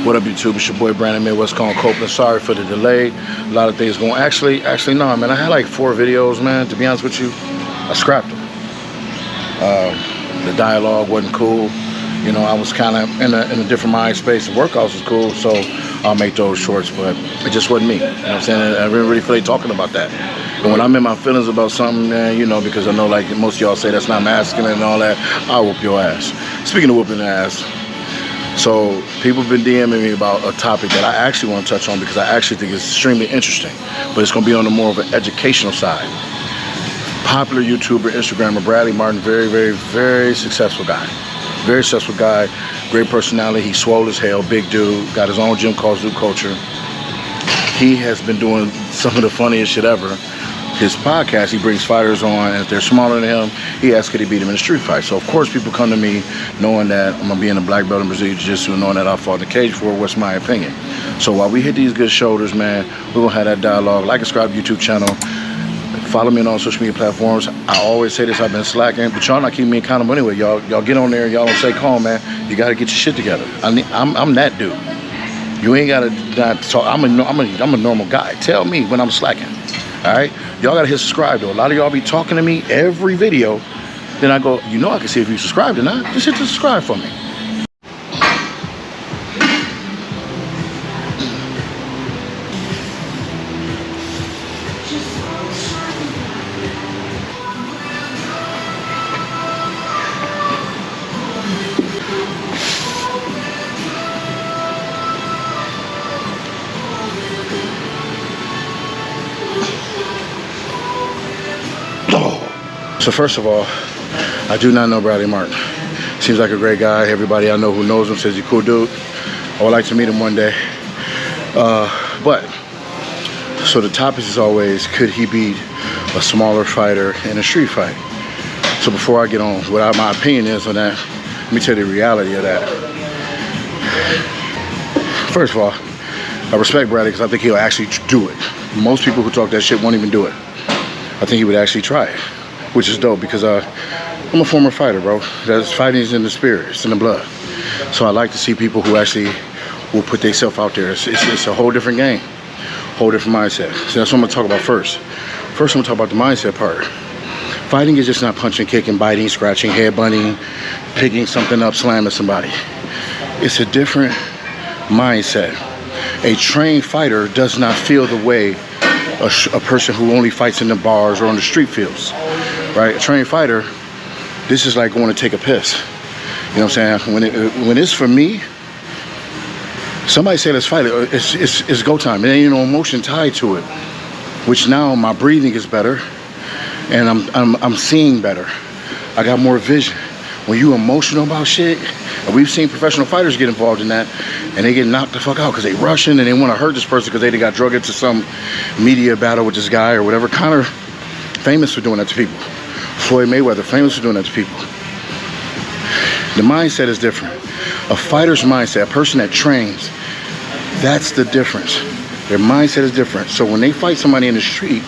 What up, YouTube? It's your boy Brandon Midwest calling Copeland. Sorry for the delay. A lot of things going. Actually, no, man. I had like 4 videos, man. To be honest with you, I scrapped them. The dialogue wasn't cool. You know, I was kind of in a different mind space. The workouts was cool, so I'll make those shorts. But it just wasn't me. You know what I'm saying? I didn't really feel like talking about that. But when I'm in my feelings about something, man, you know, because I know like most of y'all say that's not masculine and all that, I'll whoop your ass. Speaking of whooping the ass. So people have been DMing me about a topic that I actually want to touch on because I actually think it's extremely interesting, but it's going to be on the more of an educational side. Popular YouTuber, Instagrammer, Bradley Martyns, very successful guy. Very successful guy, great personality. He's swole as hell, big dude, got his own gym called Zoo Culture. He has been doing some of the funniest shit ever. His podcast, he brings fighters on, and if they're smaller than him, he asks could he beat him in a street fight. So of course people come to me knowing that I'm gonna be in a black belt in Brazilian Jiu-Jitsu, knowing that I fought in the cage for what's my opinion. So while we hit these good shoulders, man, we're gonna have that dialogue. Like, subscribe to YouTube channel. Follow me on all social media platforms. I always say this, I've been slacking, but y'all not keeping me accountable anyway. Y'all get on there, y'all don't say calm, man. You gotta get your shit together. I'm that dude. You ain't gotta not talk. I'm a normal guy. Tell me when I'm slacking. All right, y'all gotta hit subscribe though. A lot of y'all be talking to me every video. Then I go, you know, I can see if you subscribed or not. Just hit the subscribe for me. So first of all, I do not know Bradley Martyns. Seems like a great guy. Everybody I know who knows him says he's a cool dude. I would like to meet him one day. So the topic is always, could he beat a smaller fighter in a street fight? So before I get on what my opinion is on that, let me tell you the reality of that. First of all, I respect Bradley because I think he'll actually do it. Most people who talk that shit won't even do it. I think he would actually try it. Which is dope because I'm a former fighter, bro. That's fighting is in the spirit, it's in the blood. So I like to see people who actually will put themselves out there. It's a whole different game, whole different mindset. So that's what I'm gonna talk about first. First, I'm gonna talk about the mindset part. Fighting is just not punching, kicking, biting, scratching, headbutting, picking something up, slamming somebody. It's a different mindset. A trained fighter does not feel the way a person who only fights in the bars or on the street feels. Right, a trained fighter, this is like going to take a piss. You know what I'm saying? When it's for me, somebody say let's fight it. It's go time. There ain't no emotion tied to it. Which now my breathing is better, and I'm seeing better. I got more vision. When you emotional about shit, and we've seen professional fighters get involved in that, and they get knocked the fuck out because they rushing and they want to hurt this person because they got drug into some media battle with this guy or whatever. Connor, famous for doing that to people. Floyd Mayweather, famous for doing that to people. The mindset is different. A fighter's mindset, a person that trains, that's the difference. Their mindset is different. So when they fight somebody in the street,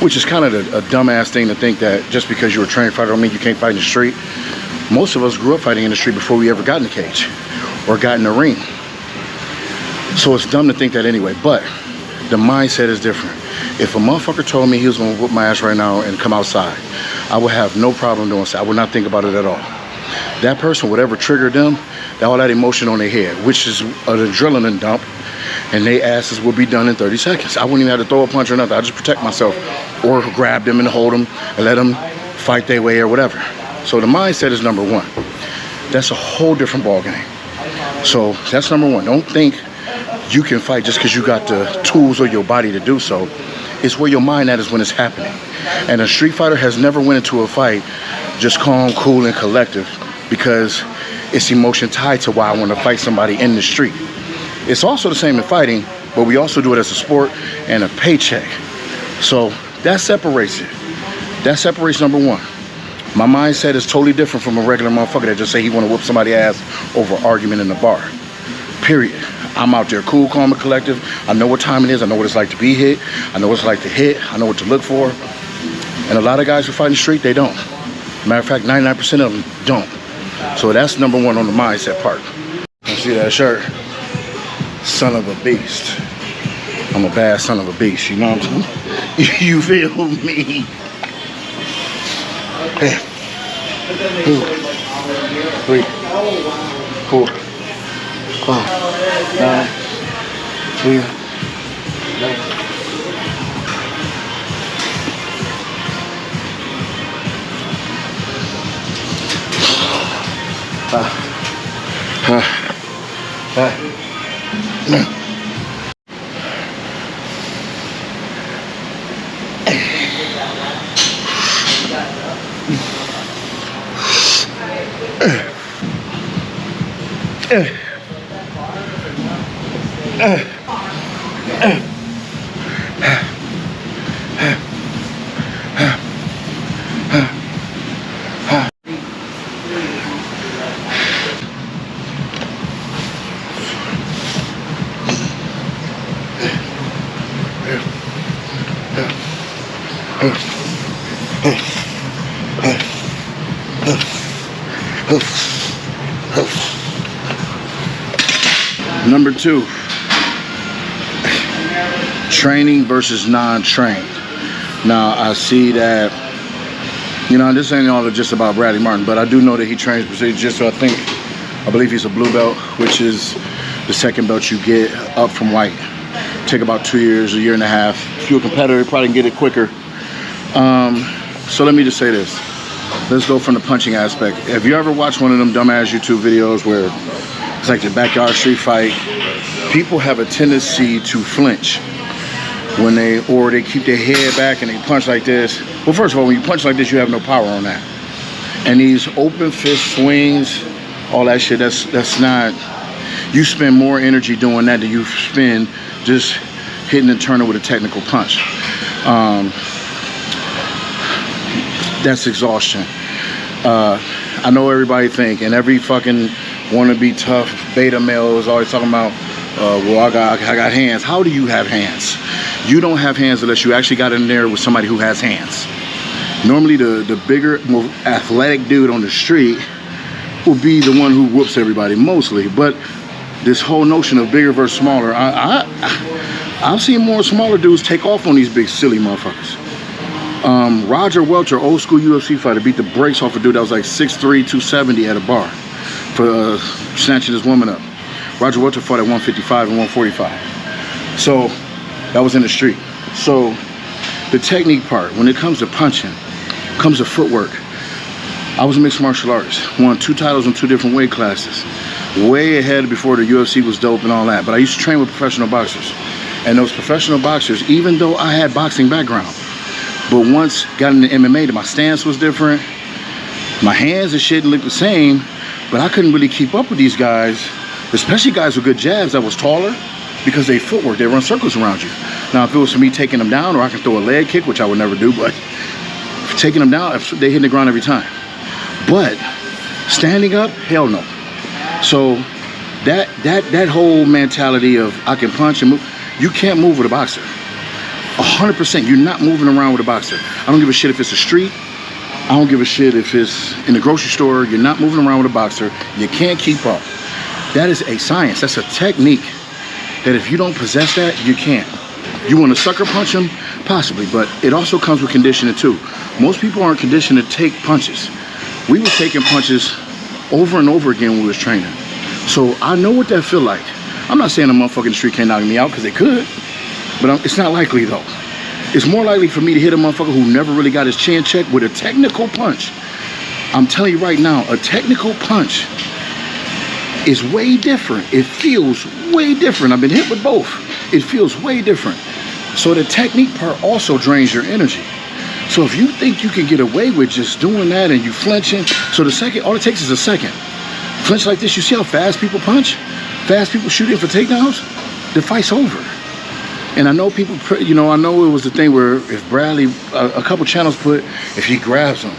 which is kind of a dumbass thing to think that just because you're a trained fighter don't mean you can't fight in the street. Most of us grew up fighting in the street before we ever got in the cage or got in the ring. So it's dumb to think that anyway, but the mindset is different. If a motherfucker told me he was gonna whoop my ass right now and come outside, I would have no problem doing so. I would not think about it at all. That person, whatever triggered them, all that emotion on their head, which is an adrenaline dump, and they asses will be done in 30 seconds. I wouldn't even have to throw a punch or nothing. I just protect myself or grab them and hold them and let them fight their way or whatever. So the mindset is number one. That's a whole different ball game. So that's number one. Don't think you can fight just because you got the tools or your body to do so. It's where your mind at is when it's happening. And a street fighter has never went into a fight just calm, cool, and collective because it's emotion tied to why I want to fight somebody in the street. It's also the same in fighting, but we also do it as a sport and a paycheck. So that separates it. That separates number one. My mindset is totally different from a regular motherfucker that just say he want to whoop somebody's ass over an argument in the bar. Period. I'm out there cool, calm, and collective. I know what time it is. I know what it's like to be hit. I know what it's like to hit. I know what to look for. And a lot of guys who fight in the street, they don't. Matter of fact, 99% of them don't. So that's number one on the mindset part. You see that shirt? son of a beast. I'm a bad son of a beast, you know what I'm saying? You feel me? Hey. 2, 3, 4, 5, 9, 10, 11. Number 2, training versus non-trained. Now I see that, you know, this ain't all just about Bradley Martyn, but I do know that he trains precision. So I believe he's a blue belt, which is the second belt you get up from white. Take about 2 years, a year and a half. If you're a competitor, you probably can get it quicker. So let me just say this. Let's go from the punching aspect. Have you ever watched one of them dumbass YouTube videos where it's like the backyard street fight? People have a tendency to flinch when they keep their head back and they punch like this. Well, first of all, when you punch like this, you have no power on that. And these open fist swings, all that shit, that's not, you spend more energy doing that than you spend just hitting and turning with a technical punch. That's exhaustion. I know everybody think, and every fucking wanna be tough beta male is always talking about, well, I got hands. How do you have hands? You don't have hands unless you actually got in there with somebody who has hands. Normally the bigger, more athletic dude on the street will be the one who whoops everybody mostly. But this whole notion of bigger versus smaller, I've seen more smaller dudes take off on these big silly motherfuckers. Roger Welcher, old school UFC fighter, beat the brakes off a dude that was like 6'3", 270 at a bar for snatching this woman up. Roger Welcher fought at 155 and 145. So that was in the street. So the technique part, when it comes to punching, comes to footwork. I was a mixed martial artist, won 2 titles in 2 different weight classes, way ahead before the UFC was dope and all that. But I used to train with professional boxers, and those professional boxers, even though I had boxing background, but once got into MMA, my stance was different. My hands and shit looked the same, but I couldn't really keep up with these guys, especially guys with good jabs that was taller, because they footwork, they run circles around you. Now, if it was for me taking them down, or I can throw a leg kick, which I would never do, but taking them down, if they hit the ground every time. But standing up, hell no. So that whole mentality of I can punch and move, you can't move with a boxer. 100%, you're not moving around with a boxer. I don't give a shit if it's a street. I don't give a shit if it's in the grocery store. You're not moving around with a boxer. You can't keep up. That is a science. That's a technique that if you don't possess that, you can't. You want to sucker punch them? Possibly, but it also comes with conditioning too. Most people aren't conditioned to take punches. We were taking punches over and over again when we was training. So I know what that feel like. I'm not saying a motherfucker in the street can't knock me out, because they could. But it's not likely though. It's more likely for me to hit a motherfucker who never really got his chin checked with a technical punch. I'm telling you right now, a technical punch is way different. It feels way different. I've been hit with both. It feels way different. So the technique part also drains your energy. So if you think you can get away with just doing that and you flinching, so the second, all it takes is a second. Flinch like this, you see how fast people punch? Fast people shoot in for takedowns? The fight's over. And I know people, you know, I know it was the thing where if Bradley, a couple channels put, if he grabs him.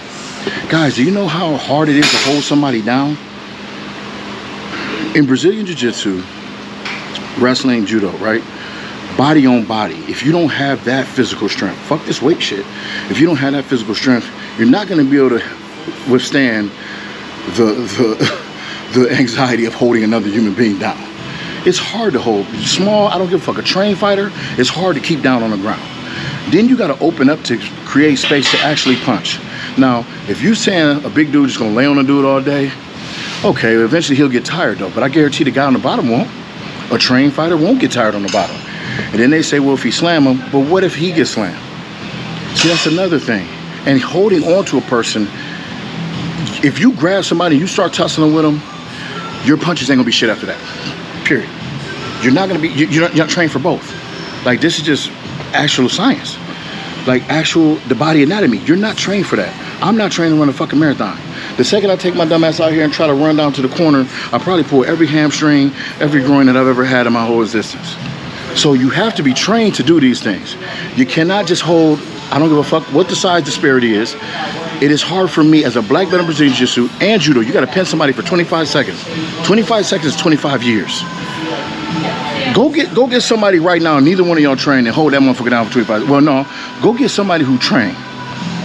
Guys, do you know how hard it is to hold somebody down? In Brazilian Jiu-Jitsu, wrestling, judo, right? Body on body. If you don't have that physical strength, fuck this weight shit. If you don't have that physical strength, you're not going to be able to withstand the anxiety of holding another human being down. It's hard to hold. Small, I don't give a fuck. A trained fighter, it's hard to keep down on the ground. Then you got to open up to create space to actually punch. Now, if you're saying a big dude is going to lay on a dude all day, okay, eventually he'll get tired though. But I guarantee the guy on the bottom won't. A trained fighter won't get tired on the bottom. And then they say, well, if he slam him, but what if he gets slammed? See, that's another thing. And holding on to a person, if you grab somebody and you start tussling with them, your punches ain't gonna be shit after that. Period. You're not gonna be, you're not trained for both. Like, this is just actual science. Like the body anatomy. You're not trained for that. I'm not trained to run a fucking marathon. The second I take my dumb ass out here and try to run down to the corner, I probably pull every hamstring, every groin that I've ever had in my whole existence. So you have to be trained to do these things. You cannot just hold, I don't give a fuck what the size disparity is. It is hard for me as a black belt in Brazilian Jiu-Jitsu and Judo. You gotta pin somebody for 25 seconds. 25 seconds is 25 years. Go get somebody right now, neither one of y'all trained, and hold that motherfucker down for 25. Well, no, go get somebody who trained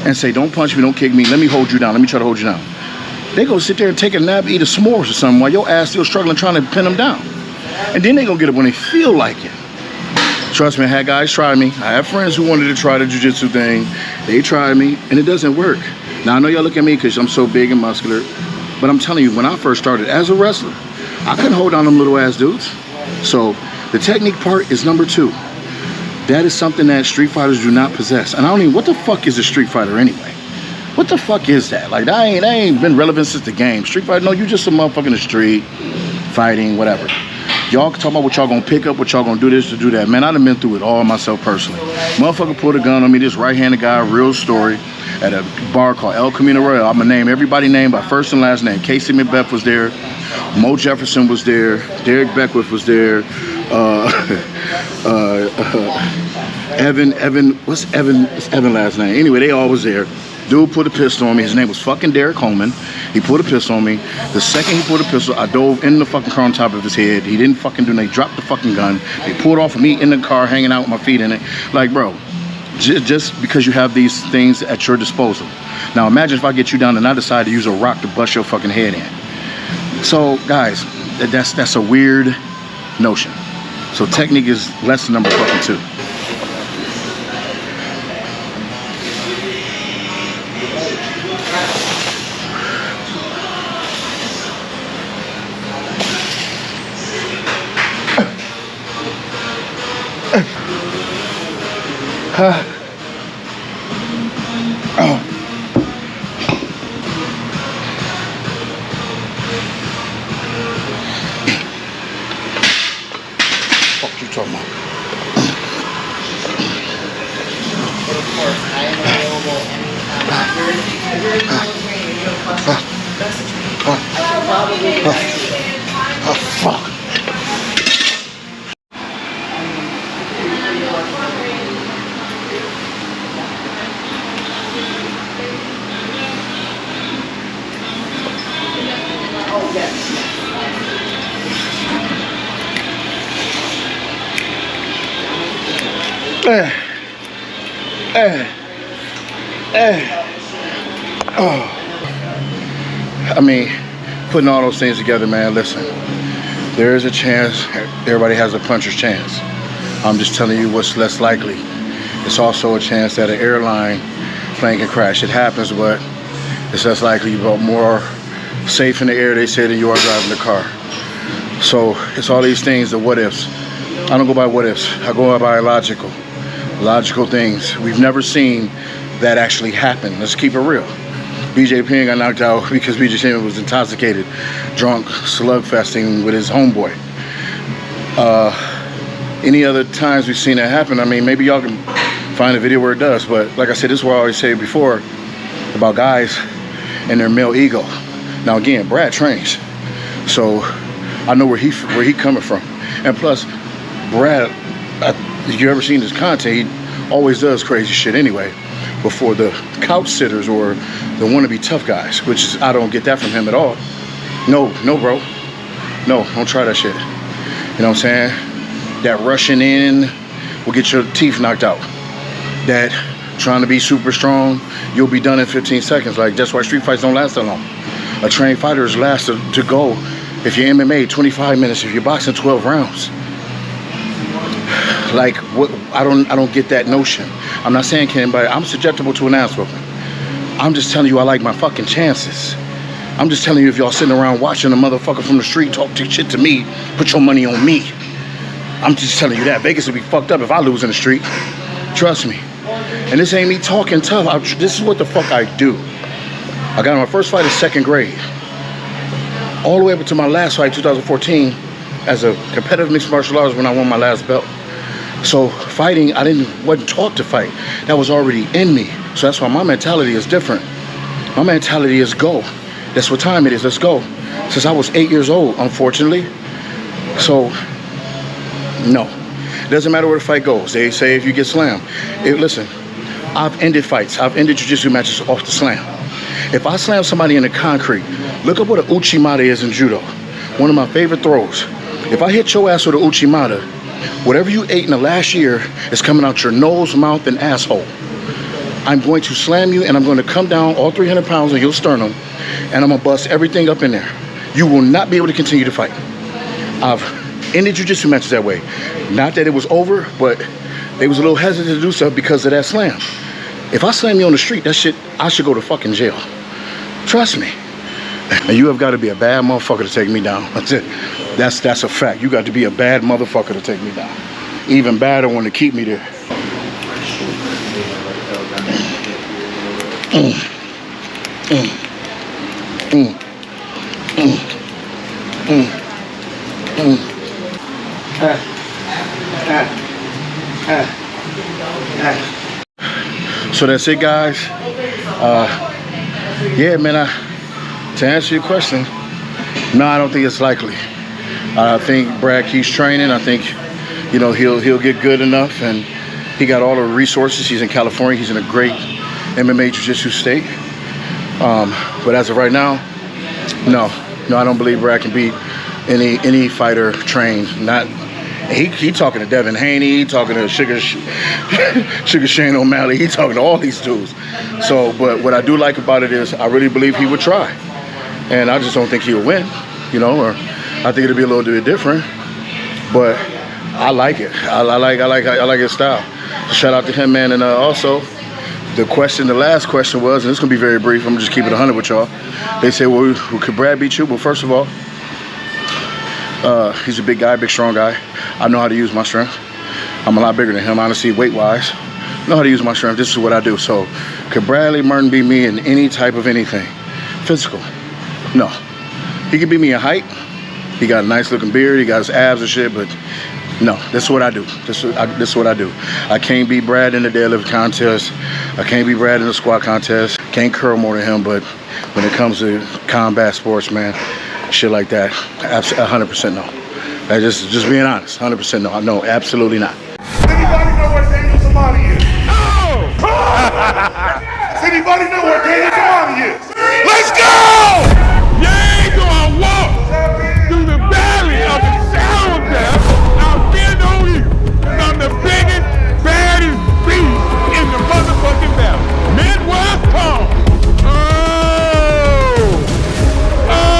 and say, don't punch me, don't kick me, let me hold you down, let me try to hold you down. They go sit there and take a nap, eat a s'mores or something while your ass still struggling trying to pin them down. And then they gonna get up when they feel like it. Trust me, I had guys try me. I have friends who wanted to try the jiu-jitsu thing. They tried me, and it doesn't work. Now, I know y'all look at me because I'm so big and muscular, but I'm telling you, when I first started as a wrestler, I couldn't hold down them little ass dudes. So the technique part is number 2. That is something that street fighters do not possess. And I don't even, what the fuck is a street fighter anyway? What the fuck is that? Like, that ain't been relevant since the game. Street fighter, no, you just a motherfucker in the street, fighting, whatever. Y'all can talk about what y'all gonna pick up, what y'all gonna do this to do that. Man, I done been through it all myself personally. Motherfucker pulled a gun on me, this right-handed guy, real story, at a bar called El Camino Royal. I'm gonna name everybody name by first and last name. Casey McBeth was there, Mo Jefferson was there, Derek Beckwith was there, Evan, what's Evan last name? Anyway, they all was there. Dude put a pistol on me. His name was fucking Derek Holman. He put a pistol on me. The second he put a pistol, I dove in the fucking car on top of his head. He didn't fucking do nothing. They dropped the fucking gun. They pulled off of me in the car, hanging out with my feet in it. Like, bro, just because you have these things at your disposal. Now, imagine if I get you down and I decide to use a rock to bust your fucking head in. So, guys, that's a weird notion. So, technique is lesson number fucking 2. What you talking about? Of course, I am available anytime. If you're in the military and you have questions, message me. I can probably answer you. Oh, fuck. Oh, yes. Oh. I mean, putting all those things together, man, listen. There is a chance, everybody has a puncher's chance. I'm just telling you what's less likely. It's also a chance that an airline plane can crash. It happens, but it's less likely. You're more safe in the air, they say, than you are driving the car. So it's all these things, the what ifs. I don't go by what ifs. I go by logical things. We've never seen that actually happen. Let's keep it real. BJ Penn got knocked out because BJ Penn was intoxicated, drunk, slugfesting with his homeboy. Any other times we've seen that happen, I mean, maybe y'all can find a video where it does, but like I said, this is what I always say before about guys and their male ego. Now again, Brad trains, so I know where he coming from. And plus, Brad, if you ever seen his content, he always does crazy shit anyway. Before the couch sitters or the wannabe tough guys, which is, I don't get that from him at all. No, bro. No, don't try that shit. You know what I'm saying? That rushing in will get your teeth knocked out. That trying to be super strong, you'll be done in 15 seconds. Like, that's why street fights don't last that long. A trained fighter is last to go If you're MMA, 25 minutes. If you're boxing, 12 rounds. Like, what? I don't get that notion. I'm not saying can anybody. I'm susceptible to an ass whooping. I'm just telling you I like my fucking chances. I'm just telling you if y'all sitting around watching a motherfucker from the street talk shit to me, put your money on me. I'm just telling you that. Vegas would be fucked up if I lose in the street. Trust me. And this ain't me talking tough. This is what the fuck I do. I got in my first fight in 2nd grade. All the way up to my last fight, 2014, as a competitive mixed martial artist when I won my last belt. So fighting, wasn't taught to fight. That was already in me. So that's why my mentality is different. My mentality is go. That's what time it is, let's go. Since I was 8 years old, unfortunately. So, no. It doesn't matter where the fight goes. They say if you get slammed. Listen, I've ended fights. I've ended jiu-jitsu matches off the slam. If I slam somebody in the concrete, look up what an uchimata is in judo. One of my favorite throws. If I hit your ass with an uchimata, whatever you ate in the last year is coming out your nose, mouth, and asshole. I'm going to slam you and I'm going to come down all 300 pounds of your sternum and I'm going to bust everything up in there. You will not be able to continue to fight. I've ended jiu-jitsu matches that way. Not that it was over, but they was a little hesitant to do so because of that slam. If I slam you on the street, that shit, I should go to fucking jail. Trust me. And you have got to be a bad motherfucker to take me down. That's it. That's a fact. You got to be a bad motherfucker to take me down. Even badder one to keep me there. So that's it, guys. Yeah, man, to answer your question, no, I don't think it's likely. I think Brad keeps training. I think, you know, he'll get good enough, and he got all the resources. He's in California. He's in a great MMA jiu-jitsu state. But as of right now, no, I don't believe Brad can beat any fighter trained. Not he talking to Devin Haney. He talking to Sugar Shane O'Malley. He talking to all these dudes. So, but what I do like about it is I really believe he would try, and I just don't think he'll win. You know, or I think it'll be a little bit different. But I like it. I like his style. So shout out to him, man, and also. The last question was, and it's gonna be very brief, I'm gonna just keep it 100 with y'all. They say, well, could Brad beat you? Well, first of all, he's a big guy, big strong guy. I know how to use my strength. I'm a lot bigger than him, honestly, weight-wise. I know how to use my strength. This is what I do. So, could Bradley Martyn beat me in any type of anything? Physical? No. He can beat me in height. He got a nice looking beard. He got his abs and shit, but no, this is what I do. This is what I do. I can't beat Brad in the deadlift contest. I can't beat Brad in the squat contest. Can't curl more than him, but when it comes to combat sports, man, shit like that, 100% no. Just being honest, 100% no. No, absolutely not. Anybody know where Daniel Samani is? Oh! Does anybody know where Daniel Samani is? Let's go! You ain't gonna walk through the valley of the shadow of death. I'll bend on you. Cause I'm the biggest, baddest beast in the motherfucking valley. Midwest Palm. Oh!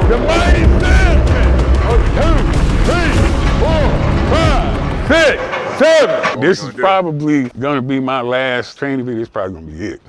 The mighty Samson. 1, 2, 3, 4, 5, 6, 7. This is probably gonna be my last training video. It's probably gonna be it.